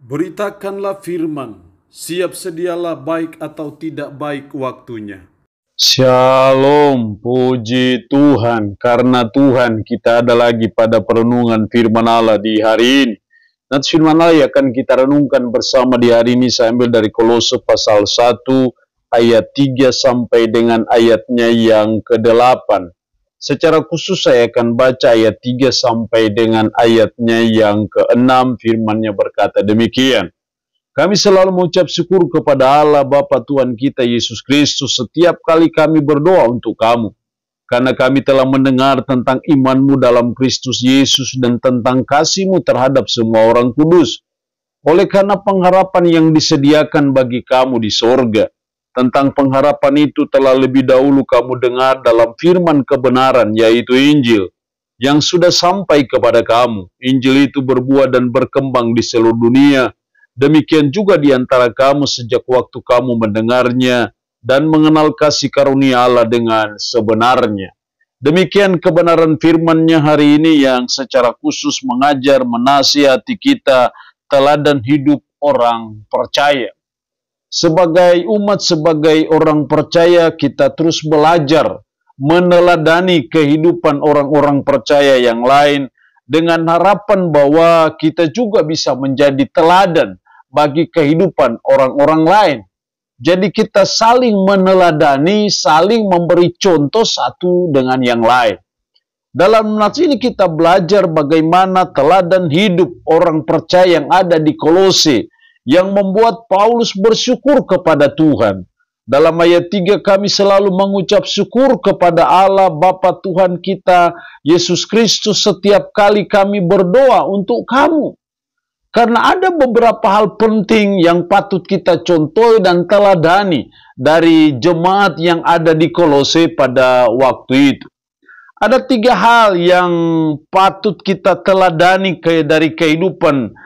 Beritakanlah firman, siap sedialah baik atau tidak baik waktunya. Shalom, puji Tuhan, karena Tuhan kita ada lagi pada perenungan firman Allah di hari ini. Nanti firman Allah akan kita renungkan bersama di hari ini, saya ambil dari Kolose pasal 1 ayat 3 sampai dengan ayatnya yang ke-8. Secara khusus saya akan baca ayat 3 sampai dengan ayatnya yang ke-6, firman-Nya berkata demikian. Kami selalu mengucap syukur kepada Allah Bapa Tuhan kita Yesus Kristus setiap kali kami berdoa untuk kamu. Karena kami telah mendengar tentang iman-Mu dalam Kristus Yesus dan tentang kasih-Mu terhadap semua orang kudus. Oleh karena pengharapan yang disediakan bagi kamu di sorga. Tentang pengharapan itu telah lebih dahulu kamu dengar dalam firman kebenaran, yaitu Injil, yang sudah sampai kepada kamu. Injil itu berbuah dan berkembang di seluruh dunia. Demikian juga di antara kamu sejak waktu kamu mendengarnya dan mengenal kasih karunia Allah dengan sebenarnya. Demikian kebenaran firman-Nya hari ini yang secara khusus mengajar, menasihati kita, teladan hidup orang percaya. Sebagai umat, sebagai orang percaya, kita terus belajar meneladani kehidupan orang-orang percaya yang lain dengan harapan bahwa kita juga bisa menjadi teladan bagi kehidupan orang-orang lain. Jadi kita saling meneladani, saling memberi contoh satu dengan yang lain. Dalam nats ini kita belajar bagaimana teladan hidup orang percaya yang ada di Kolose, yang membuat Paulus bersyukur kepada Tuhan. Dalam ayat 3 kami selalu mengucap syukur kepada Allah Bapa Tuhan kita Yesus Kristus setiap kali kami berdoa untuk kamu. Karena ada beberapa hal penting yang patut kita contoh dan teladani dari jemaat yang ada di Kolose pada waktu itu. Ada 3 hal yang patut kita teladani dari kehidupan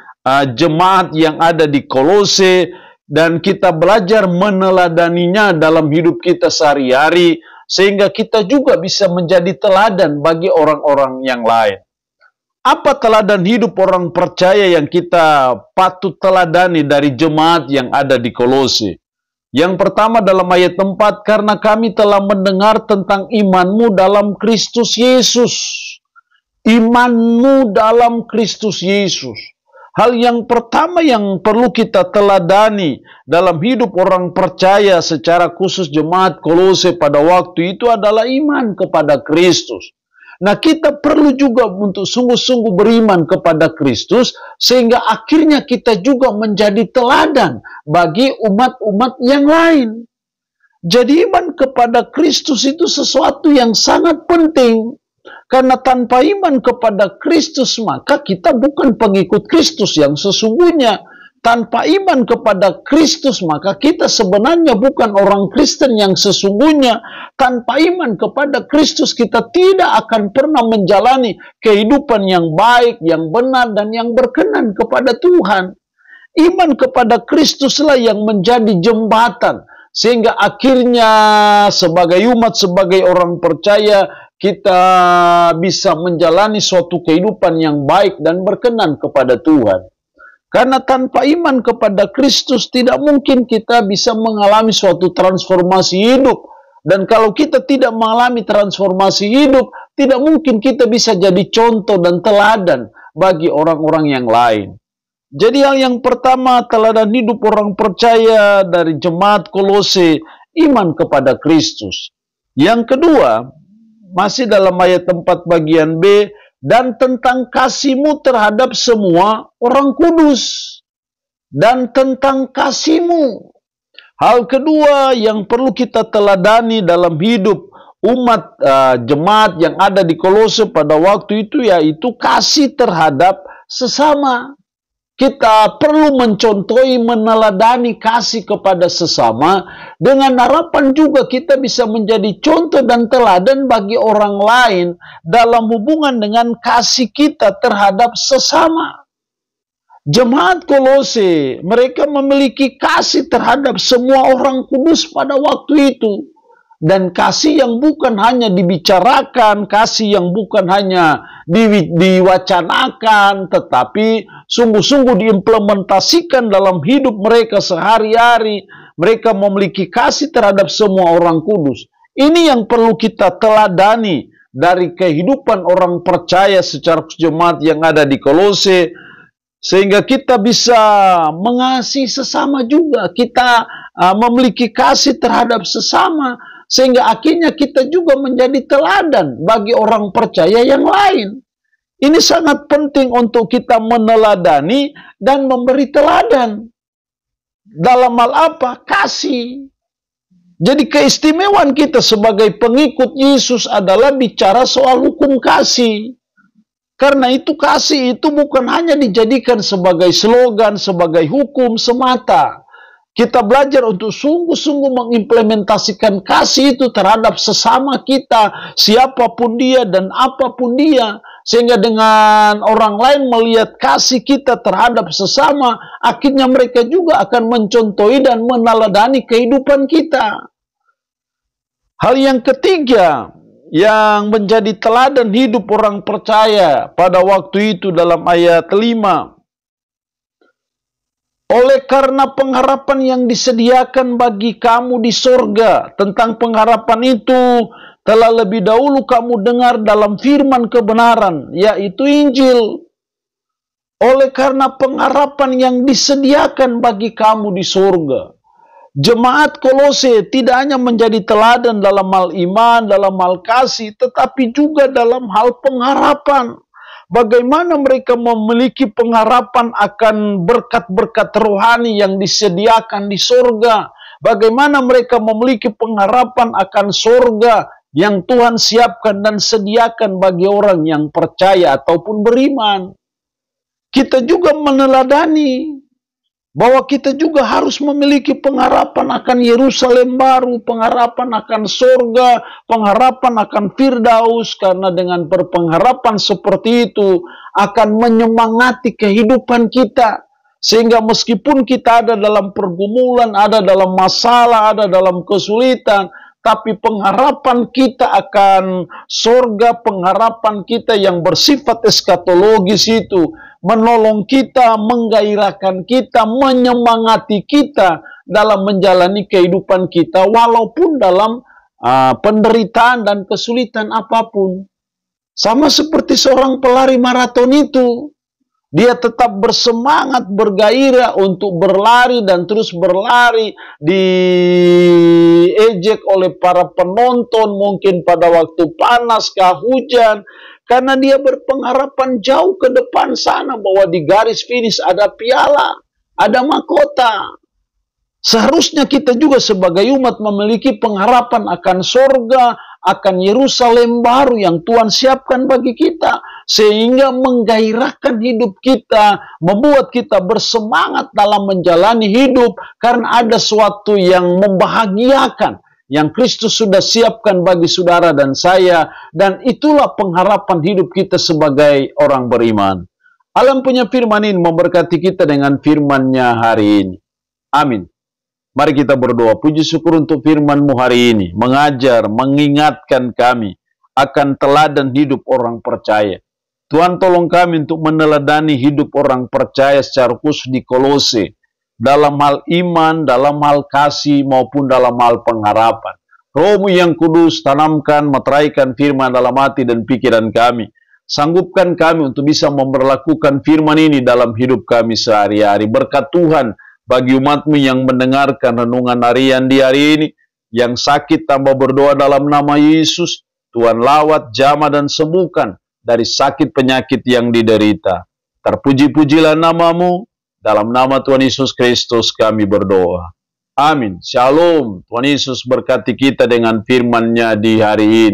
jemaat yang ada di Kolose, dan kita belajar meneladaninya dalam hidup kita sehari-hari sehingga kita juga bisa menjadi teladan bagi orang-orang yang lain. Apa teladan hidup orang percaya yang kita patut teladani dari jemaat yang ada di Kolose? Yang pertama dalam ayat 4, karena kami telah mendengar tentang iman-Mu dalam Kristus Yesus. Iman-Mu dalam Kristus Yesus. Hal yang pertama yang perlu kita teladani dalam hidup orang percaya secara khusus jemaat Kolose pada waktu itu adalah iman kepada Kristus. Nah, kita perlu juga untuk sungguh-sungguh beriman kepada Kristus sehingga akhirnya kita juga menjadi teladan bagi umat-umat yang lain. Jadi iman kepada Kristus itu sesuatu yang sangat penting. Karena tanpa iman kepada Kristus maka kita bukan pengikut Kristus yang sesungguhnya. Tanpa iman kepada Kristus maka kita sebenarnya bukan orang Kristen yang sesungguhnya. Tanpa iman kepada Kristus kita tidak akan pernah menjalani kehidupan yang baik, yang benar, dan yang berkenan kepada Tuhan. Iman kepada Kristuslah yang menjadi jembatan. Sehingga akhirnya sebagai umat, sebagai orang percaya, kita bisa menjalani suatu kehidupan yang baik dan berkenan kepada Tuhan. Karena tanpa iman kepada Kristus tidak mungkin kita bisa mengalami suatu transformasi hidup. Dan kalau kita tidak mengalami transformasi hidup, tidak mungkin kita bisa jadi contoh dan teladan bagi orang-orang yang lain. Jadi hal yang pertama, teladan hidup orang percaya dari jemaat Kolose, iman kepada Kristus. Yang kedua, masih dalam ayat 4 bagian B, dan tentang kasih-Mu terhadap semua orang kudus. Dan tentang kasih-Mu. Hal kedua yang perlu kita teladani dalam hidup umat jemaat yang ada di Kolose pada waktu itu, yaitu kasih terhadap sesama. Kita perlu mencontohi, meneladani kasih kepada sesama dengan harapan juga kita bisa menjadi contoh dan teladan bagi orang lain dalam hubungan dengan kasih kita terhadap sesama. Jemaat Kolose, mereka memiliki kasih terhadap semua orang kudus pada waktu itu. Dan kasih yang bukan hanya dibicarakan, kasih yang bukan hanya diwacanakan, tetapi sungguh-sungguh diimplementasikan dalam hidup mereka sehari-hari. Mereka memiliki kasih terhadap semua orang kudus. Ini yang perlu kita teladani dari kehidupan orang percaya secara jemaat yang ada di Kolose, sehingga kita bisa mengasihi sesama juga. Kita memiliki kasih terhadap sesama, sehingga akhirnya kita juga menjadi teladan bagi orang percaya yang lain. Ini sangat penting untuk kita meneladani dan memberi teladan. Dalam hal apa? Kasih. Jadi keistimewaan kita sebagai pengikut Yesus adalah bicara soal hukum kasih. Karena itu kasih itu bukan hanya dijadikan sebagai slogan, sebagai hukum semata. Kita belajar untuk sungguh-sungguh mengimplementasikan kasih itu terhadap sesama kita, siapapun dia dan apapun dia. Sehingga dengan orang lain melihat kasih kita terhadap sesama, akhirnya mereka juga akan mencontohi dan meneladani kehidupan kita. Hal yang ketiga, yang menjadi teladan hidup orang percaya pada waktu itu dalam ayat 5. Oleh karena pengharapan yang disediakan bagi kamu di sorga, tentang pengharapan itu telah lebih dahulu kamu dengar dalam firman kebenaran, yaitu Injil. Oleh karena pengharapan yang disediakan bagi kamu di sorga. Jemaat Kolose tidak hanya menjadi teladan dalam hal iman, dalam hal kasih, tetapi juga dalam hal pengharapan. Bagaimana mereka memiliki pengharapan akan berkat-berkat rohani yang disediakan di sorga. Bagaimana mereka memiliki pengharapan akan sorga yang Tuhan siapkan dan sediakan bagi orang yang percaya ataupun beriman. Kita juga meneladani bahwa kita juga harus memiliki pengharapan akan Yerusalem baru, pengharapan akan sorga, pengharapan akan Firdaus, karena dengan berpengharapan seperti itu akan menyemangati kehidupan kita. Sehingga meskipun kita ada dalam pergumulan, ada dalam masalah, ada dalam kesulitan, tapi pengharapan kita akan sorga, pengharapan kita yang bersifat eskatologis itu, menolong kita, menggairahkan kita, menyemangati kita dalam menjalani kehidupan kita, walaupun dalam penderitaan dan kesulitan apapun. Sama seperti seorang pelari maraton itu, dia tetap bersemangat, bergairah untuk berlari dan terus berlari, diejek oleh para penonton, mungkin pada waktu panas, hujan, karena dia berpengharapan jauh ke depan sana bahwa di garis finish ada piala, ada mahkota. Seharusnya kita juga sebagai umat memiliki pengharapan akan sorga, akan Yerusalem baru yang Tuhan siapkan bagi kita. Sehingga menggairahkan hidup kita, membuat kita bersemangat dalam menjalani hidup. Karena ada sesuatu yang membahagiakan, yang Kristus sudah siapkan bagi saudara dan saya. Dan itulah pengharapan hidup kita sebagai orang beriman. Allah punya firman ini memberkati kita dengan firman-Nya hari ini. Amin. Mari kita berdoa, puji syukur untuk firman-Mu hari ini, mengajar, mengingatkan kami akan teladan hidup orang percaya. Tuhan tolong kami untuk meneladani hidup orang percaya secara khusus di Kolose, dalam hal iman, dalam hal kasih, maupun dalam hal pengharapan. Roh-Mu yang kudus, tanamkan, meteraikan firman dalam hati dan pikiran kami. Sanggupkan kami untuk bisa memperlakukan firman ini dalam hidup kami sehari-hari. Berkat Tuhan bagi umat-Mu yang mendengarkan renungan harian di hari ini, yang sakit tambah berdoa dalam nama Yesus, Tuhan lawat, jamah dan sembuhkan dari sakit penyakit yang diderita. Terpuji-pujilah nama-Mu, dalam nama Tuhan Yesus Kristus kami berdoa. Amin. Shalom. Tuhan Yesus berkati kita dengan firman-Nya di hari ini.